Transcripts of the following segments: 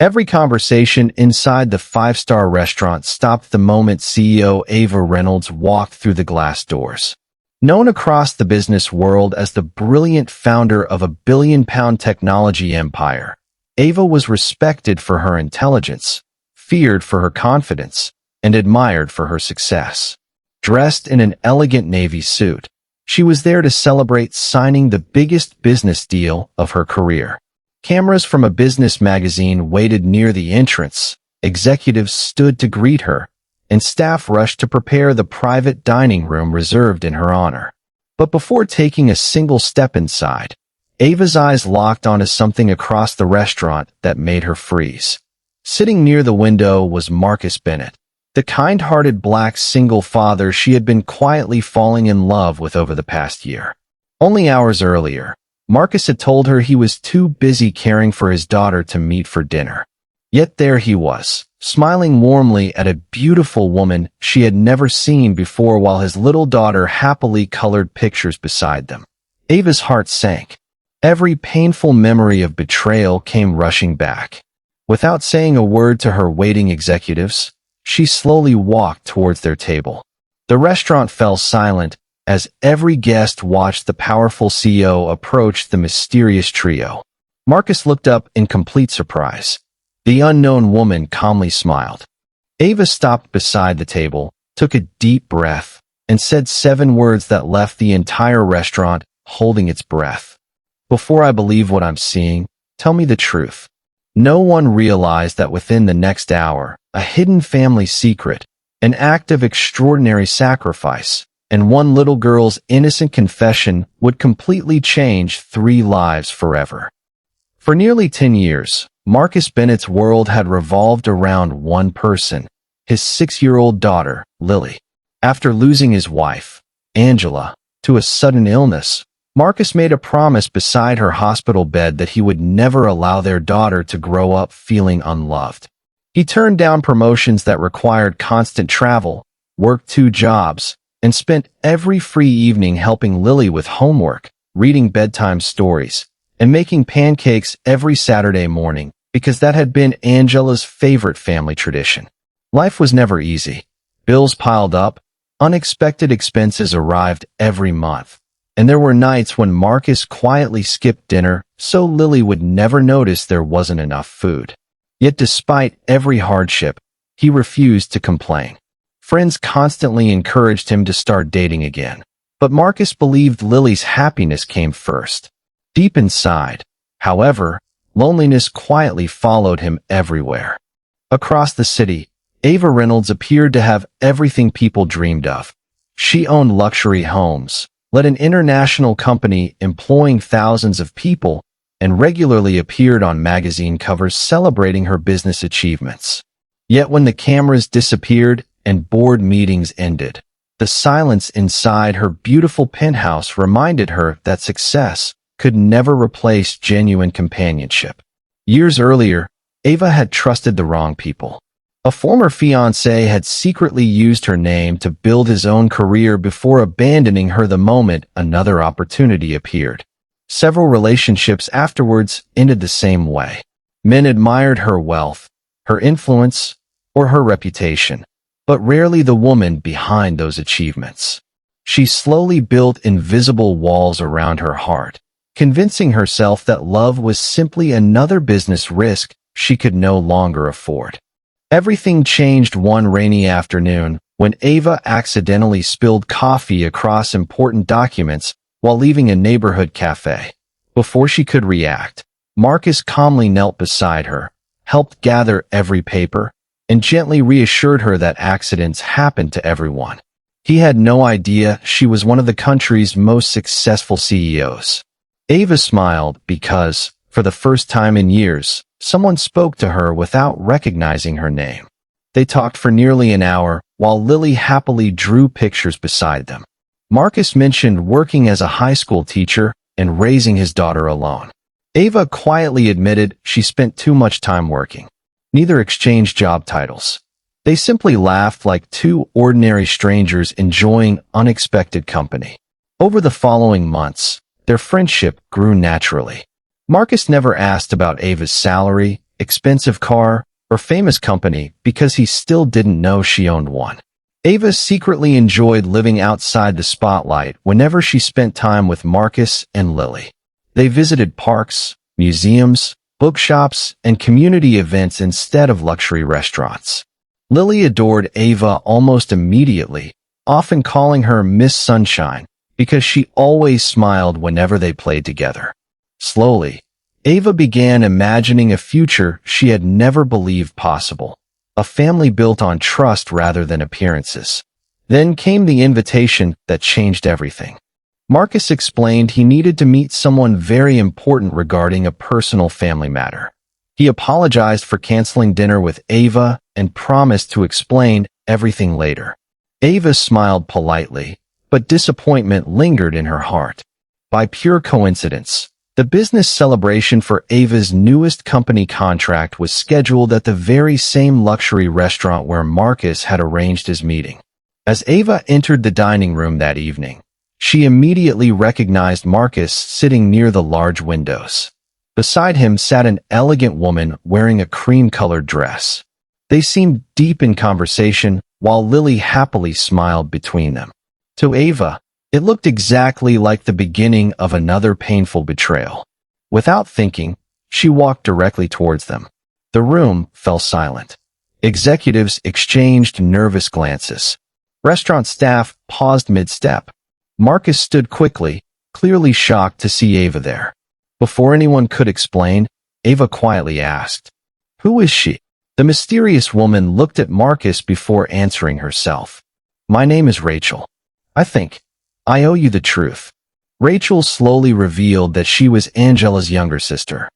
Every conversation inside the five-star restaurant stopped the moment CEO Ava Reynolds walked through the glass doors. Known across the business world as the brilliant founder of a billion-pound technology empire, Ava was respected for her intelligence, feared for her confidence, and admired for her success. Dressed in an elegant navy suit, she was there to celebrate signing the biggest business deal of her career. Cameras from a business magazine waited near the entrance, executives stood to greet her, and staff rushed to prepare the private dining room reserved in her honor. But before taking a single step inside, Ava's eyes locked onto something across the restaurant that made her freeze. Sitting near the window was Marcus Bennett, the kind-hearted black single father she had been quietly falling in love with over the past year. Only hours earlier, Marcus had told her he was too busy caring for his daughter to meet for dinner. Yet there he was, smiling warmly at a beautiful woman she had never seen before while his little daughter happily colored pictures beside them. Ava's heart sank. Every painful memory of betrayal came rushing back. Without saying a word to her waiting executives, she slowly walked towards their table. The restaurant fell silent as every guest watched the powerful CEO approach the mysterious trio. Marcus looked up in complete surprise. The unknown woman calmly smiled. Ava stopped beside the table, took a deep breath, and said 7 words that left the entire restaurant holding its breath. "Before I believe what I'm seeing, tell me the truth." No one realized that within the next hour, a hidden family secret, an act of extraordinary sacrifice, and one little girl's innocent confession would completely change 3 lives forever. For nearly 10 years, Marcus Bennett's world had revolved around one person, his 6-year-old daughter, Lily. After losing his wife, Angela, to a sudden illness, Marcus made a promise beside her hospital bed that he would never allow their daughter to grow up feeling unloved. He turned down promotions that required constant travel, worked 2 jobs, and spent every free evening helping Lily with homework, reading bedtime stories, and making pancakes every Saturday morning because that had been Angela's favorite family tradition. Life was never easy. Bills piled up, unexpected expenses arrived every month, and there were nights when Marcus quietly skipped dinner so Lily would never notice there wasn't enough food. Yet despite every hardship, he refused to complain. Friends constantly encouraged him to start dating again, but Marcus believed Lily's happiness came first. Deep inside, however, loneliness quietly followed him everywhere. Across the city, Ava Reynolds appeared to have everything people dreamed of. She owned luxury homes, led an international company employing thousands of people, and regularly appeared on magazine covers celebrating her business achievements. Yet when the cameras disappeared and board meetings ended, the silence inside her beautiful penthouse reminded her that success could never replace genuine companionship. Years earlier, Ava had trusted the wrong people. A former fiancé had secretly used her name to build his own career before abandoning her the moment another opportunity appeared. Several relationships afterwards ended the same way. Men admired her wealth, her influence, or her reputation, but rarely the woman behind those achievements. She slowly built invisible walls around her heart, convincing herself that love was simply another business risk she could no longer afford. Everything changed one rainy afternoon when Ava accidentally spilled coffee across important documents while leaving a neighborhood cafe. Before she could react, Marcus calmly knelt beside her, helped gather every paper, and gently reassured her that accidents happened to everyone. He had no idea she was one of the country's most successful CEOs. Ava smiled because, for the first time in years, someone spoke to her without recognizing her name. They talked for nearly an hour while Lily happily drew pictures beside them. Marcus mentioned working as a high school teacher and raising his daughter alone. Ava quietly admitted she spent too much time working. Neither exchanged job titles. They simply laughed like 2 ordinary strangers enjoying unexpected company. Over the following months, their friendship grew naturally. Marcus never asked about Ava's salary, expensive car, or famous company because he still didn't know she owned one. Ava secretly enjoyed living outside the spotlight whenever she spent time with Marcus and Lily. They visited parks, museums, bookshops, and community events instead of luxury restaurants. Lily adored Ava almost immediately, often calling her Miss Sunshine because she always smiled whenever they played together. Slowly, Ava began imagining a future she had never believed possible, a family built on trust rather than appearances. Then came the invitation that changed everything. Marcus explained he needed to meet someone very important regarding a personal family matter. He apologized for canceling dinner with Ava and promised to explain everything later. Ava smiled politely, but disappointment lingered in her heart. By pure coincidence, the business celebration for Ava's newest company contract was scheduled at the very same luxury restaurant where Marcus had arranged his meeting. As Ava entered the dining room that evening, she immediately recognized Marcus sitting near the large windows. Beside him sat an elegant woman wearing a cream-colored dress. They seemed deep in conversation, while Lily happily smiled between them. To Ava, it looked exactly like the beginning of another painful betrayal. Without thinking, she walked directly towards them. The room fell silent. Executives exchanged nervous glances. Restaurant staff paused mid-step. Marcus stood quickly, clearly shocked to see Ava there. Before anyone could explain, Ava quietly asked, "Who is she?" The mysterious woman looked at Marcus before answering herself. "My name is Rachel. I owe you the truth." Rachel slowly revealed that she was Angela's younger sister.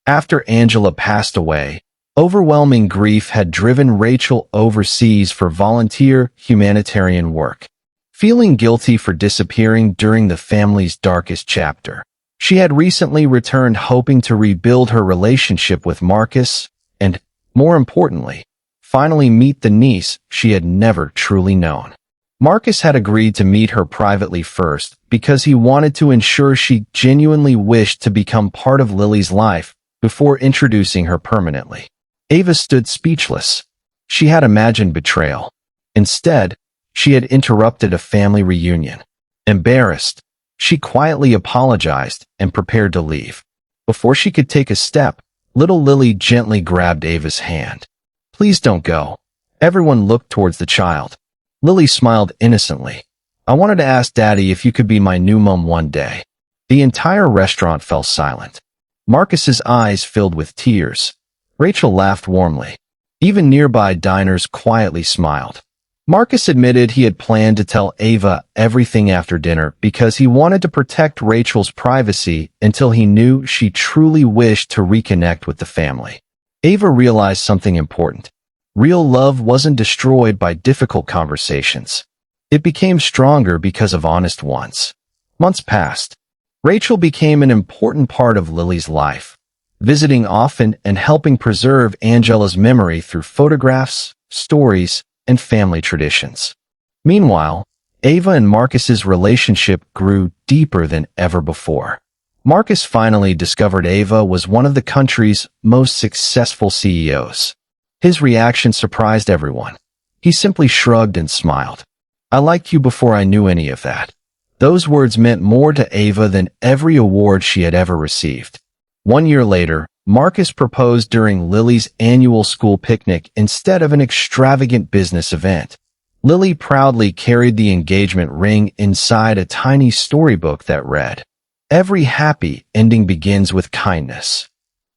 After Angela passed away, overwhelming grief had driven Rachel overseas for volunteer humanitarian work. Feeling guilty for disappearing during the family's darkest chapter, she had recently returned hoping to rebuild her relationship with Marcus and, more importantly, finally meet the niece she had never truly known. Marcus had agreed to meet her privately first because he wanted to ensure she genuinely wished to become part of Lily's life before introducing her permanently. Ava stood speechless. She had imagined betrayal. Instead, she had interrupted a family reunion. Embarrassed, she quietly apologized and prepared to leave. Before she could take a step, little Lily gently grabbed Ava's hand. "Please don't go." Everyone looked towards the child. Lily smiled innocently. "I wanted to ask Daddy if you could be my new mom one day." The entire restaurant fell silent. Marcus's eyes filled with tears. Rachel laughed warmly. Even nearby diners quietly smiled. Marcus admitted he had planned to tell Ava everything after dinner because he wanted to protect Rachel's privacy until he knew she truly wished to reconnect with the family. Ava realized something important. Real love wasn't destroyed by difficult conversations. It became stronger because of honest ones. Months passed. Rachel became an important part of Lily's life, visiting often and helping preserve Angela's memory through photographs, stories, and family traditions. Meanwhile, Ava and Marcus's relationship grew deeper than ever before. Marcus finally discovered Ava was one of the country's most successful CEOs. His reaction surprised everyone. He simply shrugged and smiled. "I liked you before I knew any of that." Those words meant more to Ava than every award she had ever received. 1 year later, Marcus proposed during Lily's annual school picnic instead of an extravagant business event. Lily proudly carried the engagement ring inside a tiny storybook that read, "Every happy ending begins with kindness."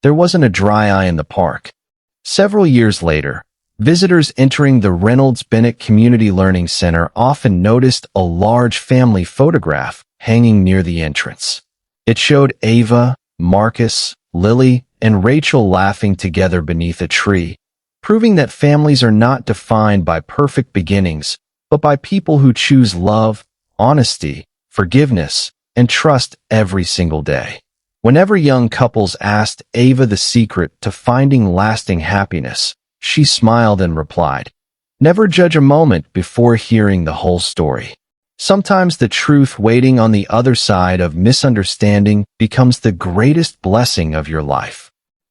There wasn't a dry eye in the park. Several years later, visitors entering the Reynolds-Bennett Community Learning Center often noticed a large family photograph hanging near the entrance. It showed Ava, Marcus, Lily, and Rachel laughing together beneath a tree, proving that families are not defined by perfect beginnings, but by people who choose love, honesty, forgiveness, and trust every single day. Whenever young couples asked Ava the secret to finding lasting happiness, she smiled and replied, "Never judge a moment before hearing the whole story." Sometimes the truth waiting on the other side of misunderstanding becomes the greatest blessing of your life.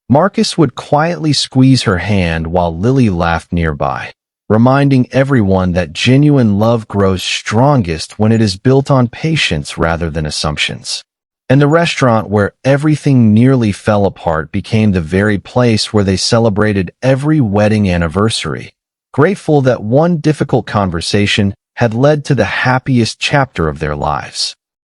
Marcus would quietly squeeze her hand while Lily laughed nearby, reminding everyone that genuine love grows strongest when it is built on patience rather than assumptions. And the restaurant where everything nearly fell apart became the very place where they celebrated every wedding anniversary, grateful that one difficult conversation had led to the happiest chapter of their lives.